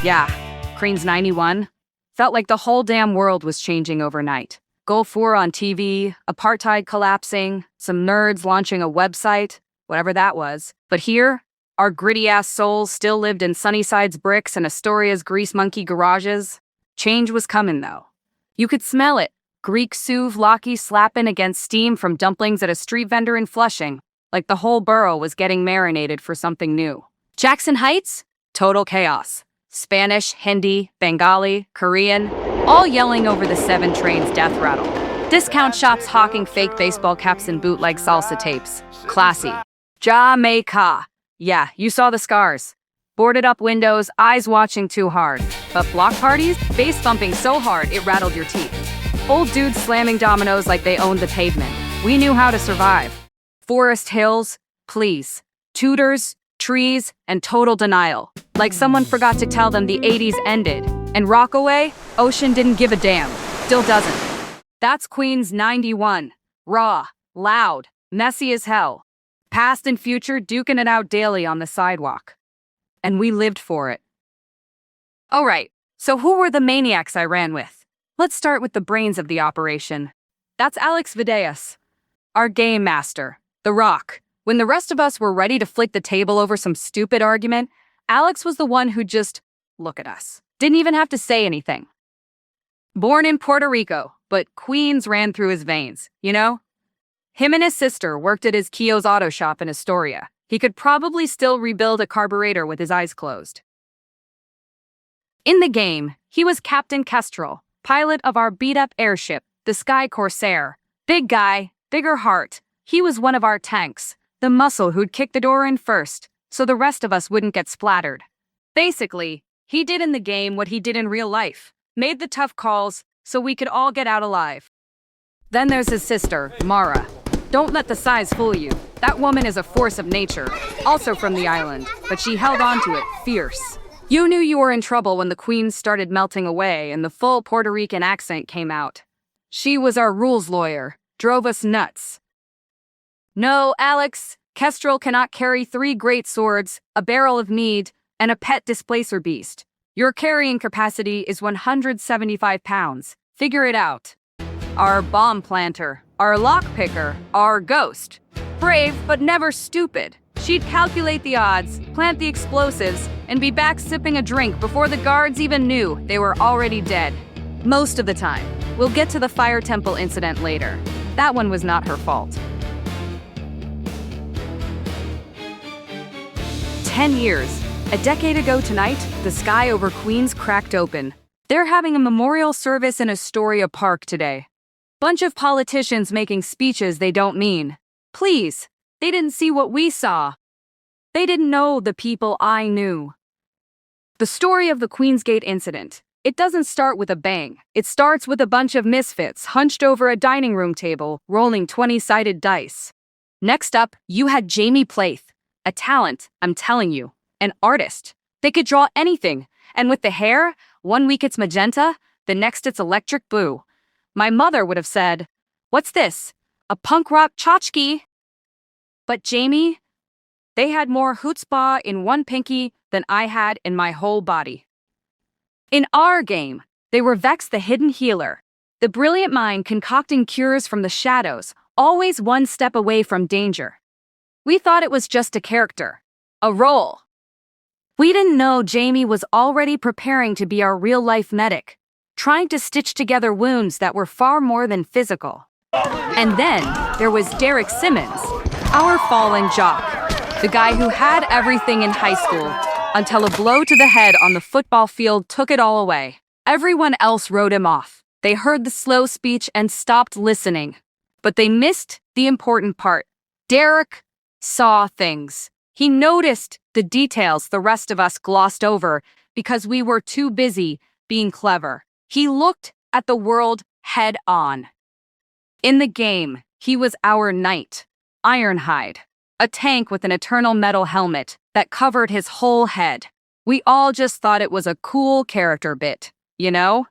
Yeah, Queens 91. Felt like the whole damn world was changing overnight. Gulf War on TV, apartheid collapsing, some nerds launching a website, whatever that was. But here, our gritty-ass souls still lived in Sunnyside's bricks and Astoria's grease monkey garages. Change was coming, though. You could smell it. Greek souvlaki slapping against steam from dumplings at a street vendor in Flushing, like the whole borough was getting marinated for something new. Jackson Heights? Total chaos. Spanish, Hindi, Bengali, Korean, all yelling over the 7 train's death rattle. Discount shops hawking fake baseball caps and bootleg salsa tapes. Classy. Jamaica. Yeah, you saw the scars. Boarded up windows, eyes watching too hard. But block parties? Bass thumping so hard it rattled your teeth. Old dudes slamming dominoes like they owned the pavement. We knew how to survive. Forest hills, please. Tutors, trees, and total denial. Like someone forgot to tell them the 80s ended. And Rockaway, Ocean didn't give a damn. Still doesn't. That's Queens 91. Raw, loud, messy as hell. Past and future duking it out daily on the sidewalk. And we lived for it. Alright, so who were the maniacs I ran with? Let's start with the brains of the operation. That's Alex Videas, our game master, the Rock. When the rest of us were ready to flick the table over some stupid argument, Alex was the one who just, look at us. Didn't even have to say anything. Born in Puerto Rico, but Queens ran through his veins, you know? Him and his sister worked at his Kio's auto shop in Astoria. He could probably still rebuild a carburetor with his eyes closed. In the game, he was Captain Kestrel, pilot of our beat-up airship, the Sky Corsair. Big guy, bigger heart. He was one of our tanks, the muscle who'd kick the door in first, so the rest of us wouldn't get splattered. Basically, he did in the game what he did in real life, made the tough calls so we could all get out alive. Then there's his sister, Mara. Don't let the size fool you. That woman is a force of nature, also from the island, but she held on to it fierce. You knew you were in trouble when the Queens started melting away and the full Puerto Rican accent came out. She was our rules lawyer, drove us nuts. No, Alex, Kestrel cannot carry 3 great swords, a barrel of mead, and a pet displacer beast. Your carrying capacity is 175 pounds. Figure it out. Our bomb planter, our lockpicker, our ghost. Brave, but never stupid. She'd calculate the odds, plant the explosives, and be back sipping a drink before the guards even knew they were already dead. Most of the time. We'll get to the Fire Temple incident later. That one was not her fault. 10 years. A decade ago tonight, the sky over Queens cracked open. They're having a memorial service in Astoria Park today. Bunch of politicians making speeches they don't mean. Please, they didn't see what we saw. They didn't know the people I knew. The story of the Queensgate Incident. It doesn't start with a bang. It starts with a bunch of misfits hunched over a dining room table, rolling 20-sided dice. Next up, you had Jamie Plath. A talent, I'm telling you. An artist. They could draw anything. And with the hair, one week it's magenta, the next it's electric blue. My mother would have said, "What's this? A punk rock tchotchke?" But Jamie, they had more chutzpah in one pinky than I had in my whole body. In our game, they were Vex the hidden healer, the brilliant mind concocting cures from the shadows, always one step away from danger. We thought it was just a character, a role. We didn't know Jamie was already preparing to be our real-life medic, trying to stitch together wounds that were far more than physical. And then there was Derek Simmons, our fallen jock, the guy who had everything in high school until a blow to the head on the football field took it all away. Everyone else wrote him off. They heard the slow speech and stopped listening. But they missed the important part. Derek saw things. He noticed the details the rest of us glossed over because we were too busy being clever. He looked at the world head on. In the game, he was our knight, Ironhide, a tank with an eternal metal helmet that covered his whole head. We all just thought it was a cool character bit, you know?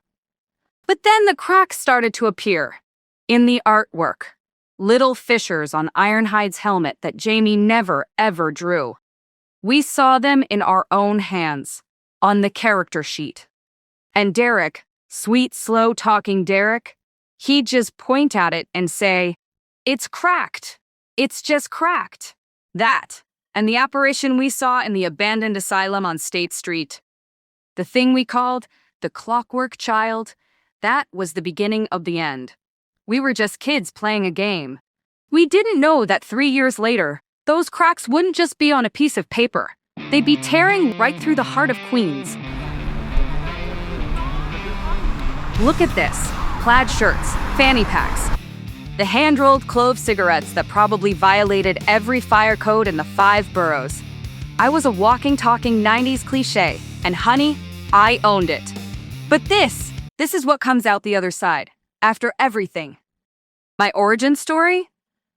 But then the cracks started to appear in the artwork. Little fissures on Ironhide's helmet that Jamie never, ever drew. We saw them in our own hands. on the character sheet. And Derek, sweet, slow-talking Derek, he'd just point at it and say, "It's cracked. It's just cracked." That, and the apparition we saw in the abandoned asylum on State Street. The thing we called the Clockwork Child, that was the beginning of the end. We were just kids playing a game. We didn't know that 3 years later, those cracks wouldn't just be on a piece of paper. They'd be tearing right through the heart of Queens. Look at this. Plaid shirts, fanny packs, the hand-rolled clove cigarettes that probably violated every fire code in the 5 boroughs. I was a walking, talking 90s cliche, and honey, I owned it. But this is what comes out the other side, after everything. My origin story?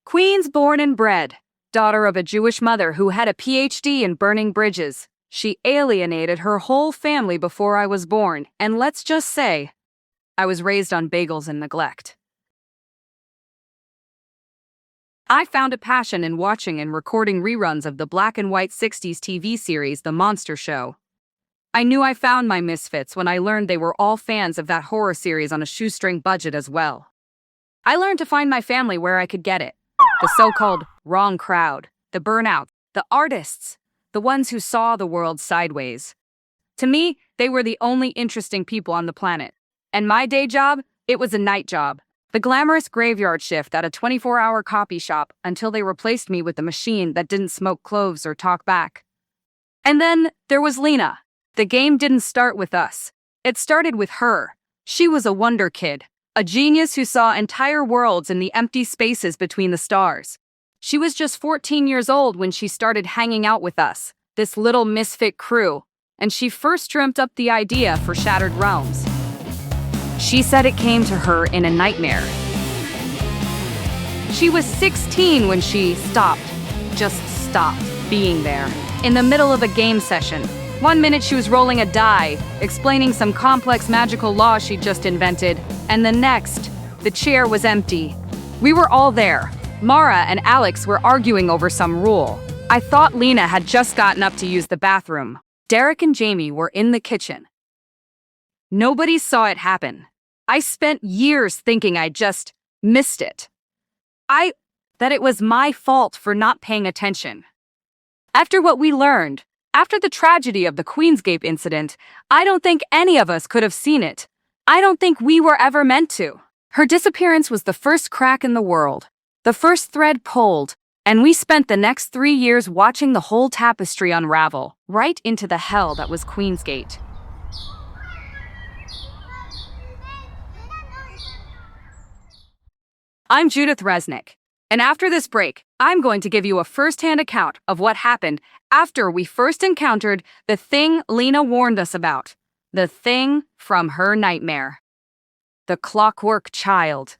Queens born and bred, daughter of a Jewish mother who had a PhD in burning bridges. She alienated her whole family before I was born, and let's just say, I was raised on bagels and neglect. I found a passion in watching and recording reruns of the black and white 60s TV series The Monster Show. I knew I found my misfits when I learned they were all fans of that horror series on a shoestring budget as well. I learned to find my family where I could get it. The so-called wrong crowd, the burnouts, the artists, the ones who saw the world sideways. To me, they were the only interesting people on the planet. And my day job, it was a night job. The glamorous graveyard shift at a 24-hour copy shop until they replaced me with a machine that didn't smoke cloves or talk back. And then there was Lena. The game didn't start with us. It started with her. She was a wonder kid, a genius who saw entire worlds in the empty spaces between the stars. She was just 14 years old when she started hanging out with us, this little misfit crew, and she first dreamt up the idea for Shattered Realms. She said it came to her in a nightmare. She was 16 when she just stopped being there. In the middle of a game session, 1 minute she was rolling a die, explaining some complex magical law she'd just invented, and the next, the chair was empty. We were all there. Mara and Alex were arguing over some rule. I thought Lena had just gotten up to use the bathroom. Derek and Jamie were in the kitchen. Nobody saw it happen. I spent years thinking I just missed it. That it was my fault for not paying attention. After what we learned, after the tragedy of the Queensgate Incident, I don't think any of us could have seen it. I don't think we were ever meant to. Her disappearance was the first crack in the world, the first thread pulled, and we spent the next 3 years watching the whole tapestry unravel, right into the hell that was Queensgate. I'm Judith Resnick, and after this break, I'm going to give you a first-hand account of what happened after we first encountered the thing Lena warned us about, the thing from her nightmare. The Clockwork Child.